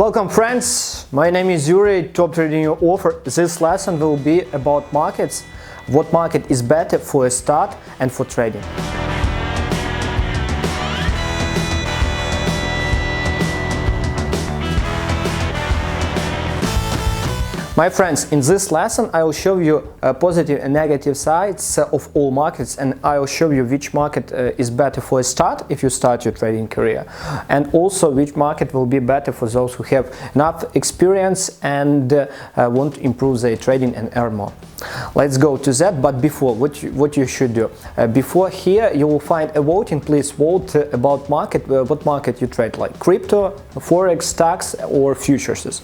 Welcome friends, my name is Yuri, top trading offer. This lesson will be about markets, what market is better for a start and for trading. My friends, in this lesson I will show you positive and negative sides of all markets, and I will show you which market is better for a start if you start your trading career, and also which market will be better for those who have enough experience and want to improve their trading and earn more. Let's go to that, but before, what you should do. Before here you will find a voting. Please vote about market, what market you trade, like crypto, Forex, stocks or futures.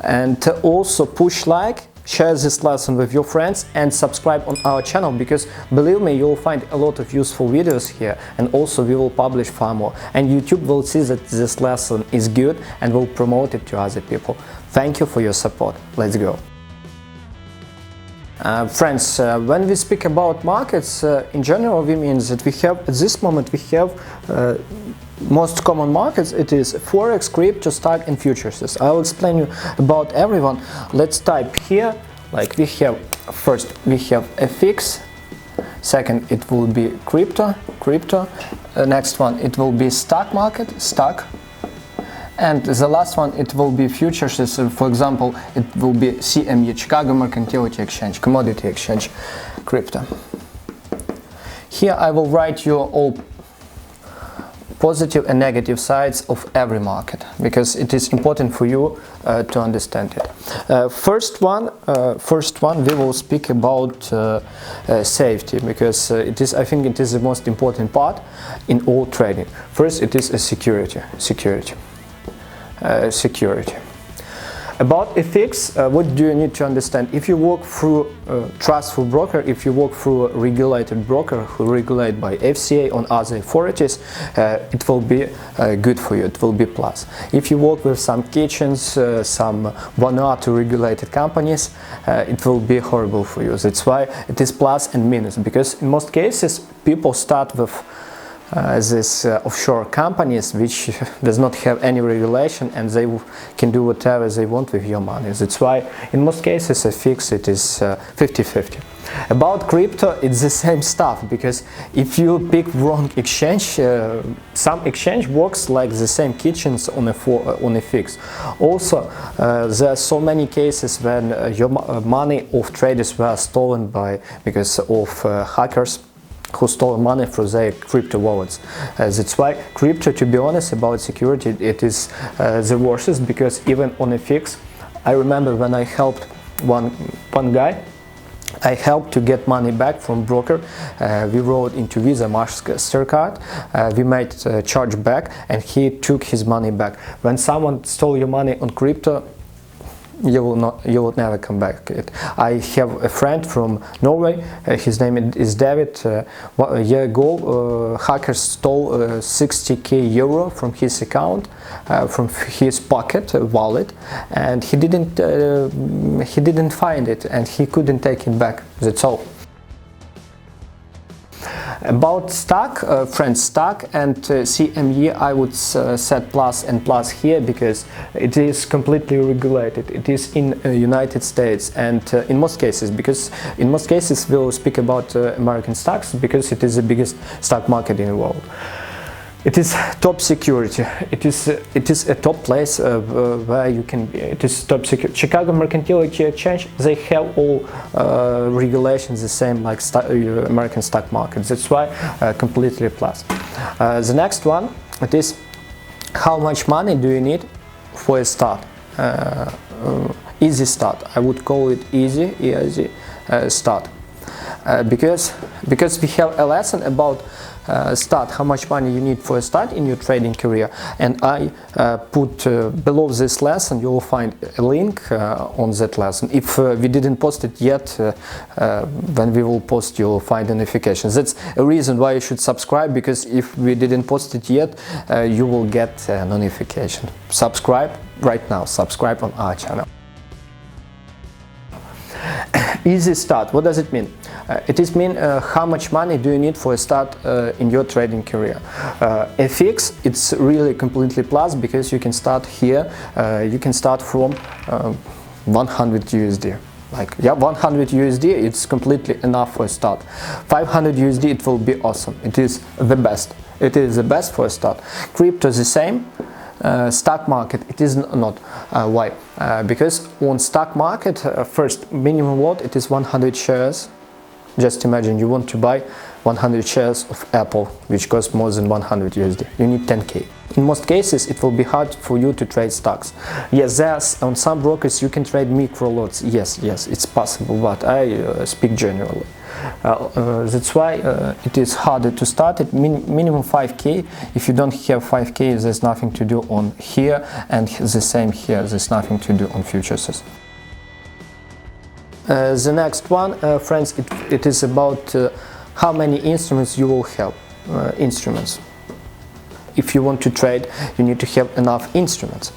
And also push like, share this lesson with your friends and subscribe on our channel, because believe me, you will find a lot of useful videos here, and also we will publish far more, and YouTube will see that this lesson is good and will promote it to other people. Thank you for your support. Let's go. Friends, when we speak about markets, in general we mean that we have, at this moment we have most common markets. It is Forex, crypto, stock and futures. I will explain you about everyone. Let's type here, like we have, first we have FX, second it will be crypto, next one it will be stock market, stock, and the last one it will be futures. For example, it will be CME, Chicago Mercantility Exchange, commodity exchange, crypto. Here I will write you all positive and negative sides of every market, because it is important for you to understand it. First one we will speak about safety, because I think it is the most important part in all trading. First, it is a security. About FX, what do you need to understand? If you work through a trustful broker, if you work through a regulated broker who regulate by FCA on other authorities, it will be good for you, it will be plus. If you work with some kitchens, some Vanuatu regulated companies, it will be horrible for you. That's why it is plus and minus, because in most cases people start with these offshore companies which does not have any regulation, and they can do whatever they want with your money. That's why in most cases FX it is 50-50. About crypto, it's the same stuff, because if you pick wrong exchange, some exchange works like the same kitchens on a FX. Also, there are so many cases when your money of traders were stolen because of hackers who stole money from their crypto wallets. That's why crypto, to be honest about security, it is the worst, because even on FX, I remember when I helped one guy, I helped to get money back from broker. We wrote into Visa, MasterCard, we made charge back, and he took his money back. When someone stole your money on crypto, you will never come back. I have a friend from Norway, his name is David. A year ago, hackers stole 60k euro from his account, from his pocket wallet, and he didn't find it, and he couldn't take it back. That's all. About stock, friends, stock and CME, I would set plus and plus here, because it is completely regulated. It is in United States, and in most cases, because in most cases we'll speak about American stocks, because it is the biggest stock market in the world. It is top security. It is a top place where you can be. It is top security. Chicago Mercantility Exchange, they have all regulations the same like American stock market. That's why completely plus. The next one, it is how much money do you need for a start? Easy start. I would call it easy start. Because we have a lesson about start, how much money you need for a start in your trading career, and I put below this lesson you will find a link on that lesson. If we didn't post it yet, when we will post you will find a notification. That's a reason why you should subscribe, because if we didn't post it yet, you will get a notification. Subscribe right now, subscribe on our channel. Easy start, what does it mean? It is mean how much money do you need for a start in your trading career. FX, it's really completely plus, because you can start here, you can start from 100 USD. Like, yeah, 100 USD, it's completely enough for a start. 500 USD, it will be awesome. It is the best. It is the best for a start. Crypto the same. Stock market, it is not. Why? Because on stock market, first minimum lot, it is 100 shares. Just imagine you want to buy 100 shares of Apple, which costs more than 100 USD. You need 10k. In most cases, it will be hard for you to trade stocks. Yes, there's on some brokers you can trade micro lots. Yes, it's possible, but I speak generally. That's why it is harder to start at minimum 5k. If you don't have 5k, there's nothing to do on here, and the same here, there's nothing to do on futures. The next one, friends, it is about how many instruments you will have. Instruments. If you want to trade, you need to have enough instruments.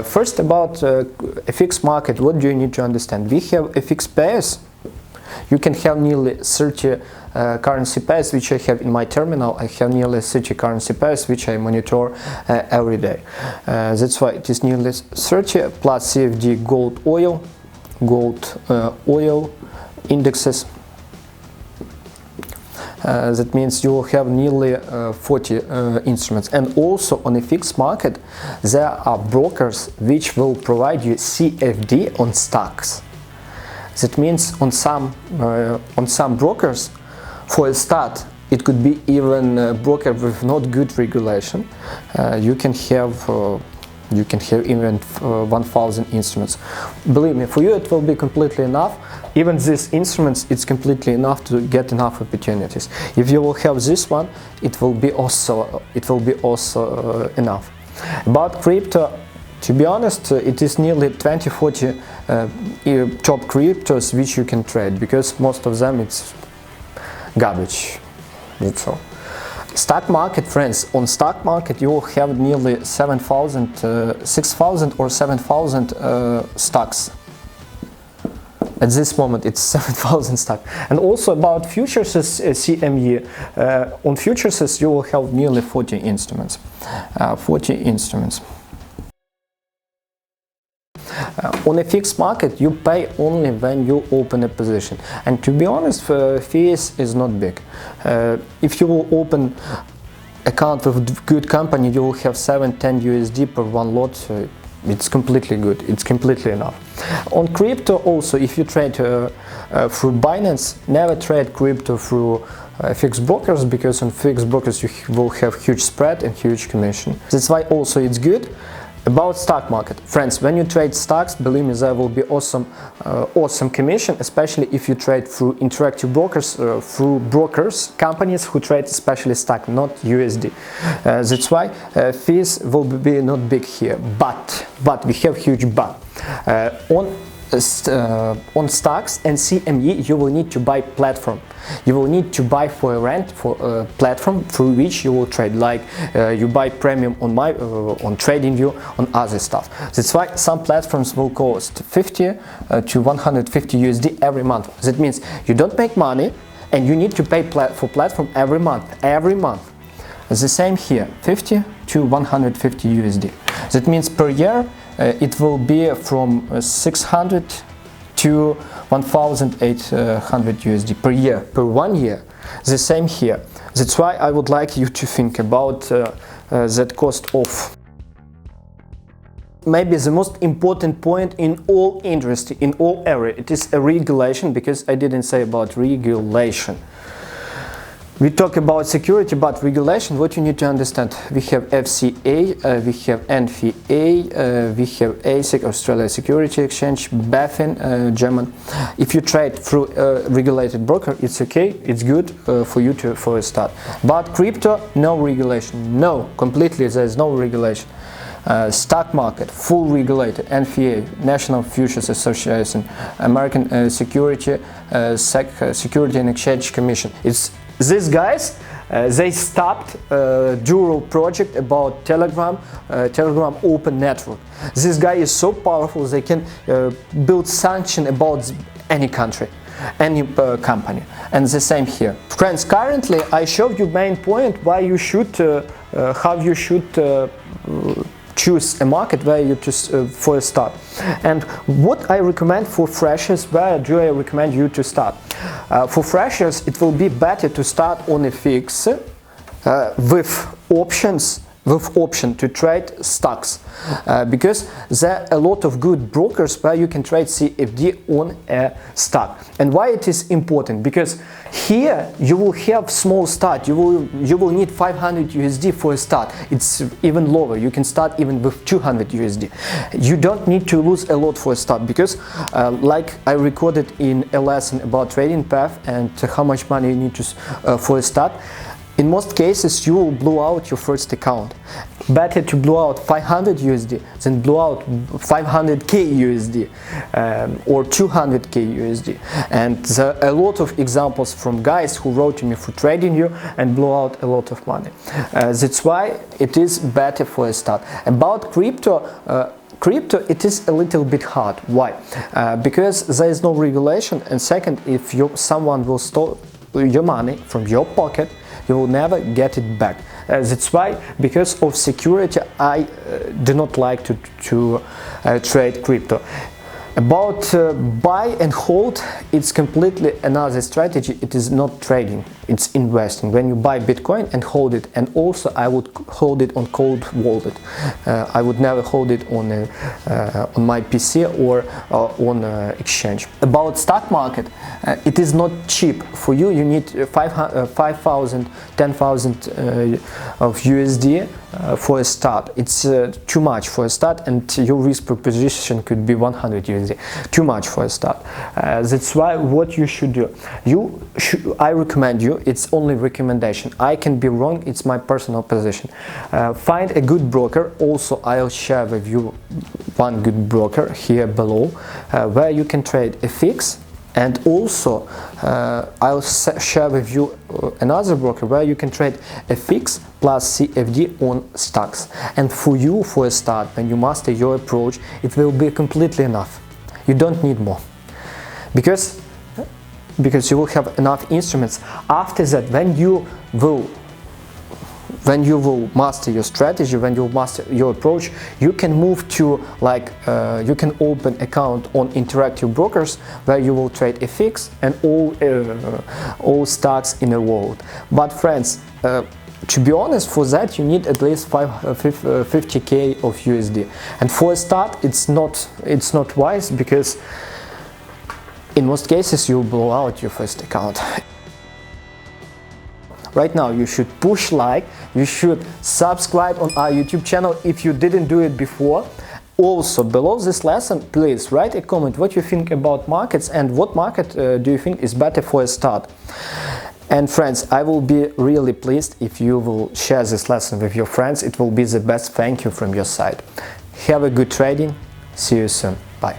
First, about FX market, what do you need to understand? We have FX pairs. You can have nearly 30 currency pairs, which I have in my terminal. I have nearly 30 currency pairs, which I monitor every day. That's why it is nearly 30 plus CFD gold oil indexes. That means you will have nearly 40 instruments. And also on the fixed market, there are brokers which will provide you CFD on stocks. That means on some brokers, for a start, it could be even a broker with not good regulation. You can have even 1000 instruments. Believe me, for you it will be completely enough. Even these instruments, it's completely enough to get enough opportunities. If you will have this one, it will be also enough. About crypto, to be honest, it is nearly 20-40 top cryptos which you can trade, because most of them it's garbage. That's all. Stock market, friends, on stock market you will have nearly 6,000 or 7,000 stocks. At this moment it's 7,000 stocks. And also about futures, CME, on futures you will have nearly 40 instruments. 40 instruments. On a fixed market, you pay only when you open a position, and to be honest, fees is not big. If you will open account with good company, you will have 7-10 USD per one lot. It's completely good. It's completely enough. On crypto, also, if you trade through Binance, never trade crypto through fixed brokers, because on fixed brokers you will have huge spread and huge commission. That's why also it's good. About stock market, friends, when you trade stocks, believe me, there will be awesome commission, especially if you trade through interactive brokers, companies who trade especially stock, not USD. That's why fees will be not big here, but we have huge but. On stocks and CME, you will need to buy platform. You will need to buy for a rent for a platform through which you will trade, like you buy premium on TradingView, on other stuff. That's why some platforms will cost 50 to 150 USD every month. That means you don't make money and you need to pay for platform every month. The same here, 50 to 150 USD. That means per year it will be from 600 to 1,800 USD per year, per 1 year. The same here. That's why I would like you to think about that cost of. Maybe the most important point in all industry, in all area, it is a regulation, because I didn't say about regulation. We talk about security, but regulation, what you need to understand, we have FCA, we have NFA, we have ASIC, Australia Security Exchange, BaFin, German. If you trade through a regulated broker, it's okay, it's good for you for a start. But crypto, no regulation, no, completely, there's no regulation. Stock market, full regulated, NFA, National Futures Association, American Security and Exchange Commission. These guys, they stopped Dural project about Telegram open network. This guy is so powerful, they can build sanction about any country. any company. And the same here. Friends, currently I showed you main point why you should, how you should choose a market where you choose for a start. And what I recommend for freshers, where do I recommend you to start? For freshers, it will be better to start on a fix with option to trade stocks, because there are a lot of good brokers where you can trade CFD on a stock. And why it is important? Because here you will have small start. You will need 500 USD for a start. It's even lower. You can start even with 200 USD. You don't need to lose a lot for a start, because like I recorded in a lesson about trading path and how much money you need to for a start. In most cases, you will blow out your first account. Better to blow out 500 USD than blow out 500k USD or 200k USD. And there are a lot of examples from guys who wrote to me for trading you and blow out a lot of money. That's why it is better for a start. About crypto, it is a little bit hard. Why? Because there is no regulation, and second, if someone will steal your money from your pocket, you will never get it back. That's why, because of security, I do not like to trade crypto. About buy and hold, it's completely another strategy. It is not trading, it's investing. When you buy Bitcoin and hold it, and also I would hold it on cold wallet. I would never hold it on my PC or on exchange. About stock market, it is not cheap. For you, you need 5,000, 10,000 of USD for a start. It's too much for a start, and your risk proposition could be 100 USD. Too much for a start. That's why what you should do. I recommend you. It's only recommendation. I can be wrong. It's my personal position. Find a good broker. Also, I'll share with you one good broker here below, where you can trade a fix. And also, I'll share with you another broker where you can trade a fix plus CFD on stocks. And for you, for a start, when you master your approach, it will be completely enough. You don't need more, because you will have enough instruments. After that, when you will master your strategy, when you master your approach, you can move to you can open account on interactive brokers where you will trade FX and all stocks in the world. But friends, to be honest, for that you need at least 50k of USD, and for a start it's not wise, because in most cases you'll blow out your first account. Right now you should push like, you should subscribe on our YouTube channel if you didn't do it before. Also, below this lesson, please write a comment what you think about markets and what market do you think is better for a start. And friends, I will be really pleased if you will share this lesson with your friends. It will be the best thank you from your side. Have a good trading. See you soon. Bye.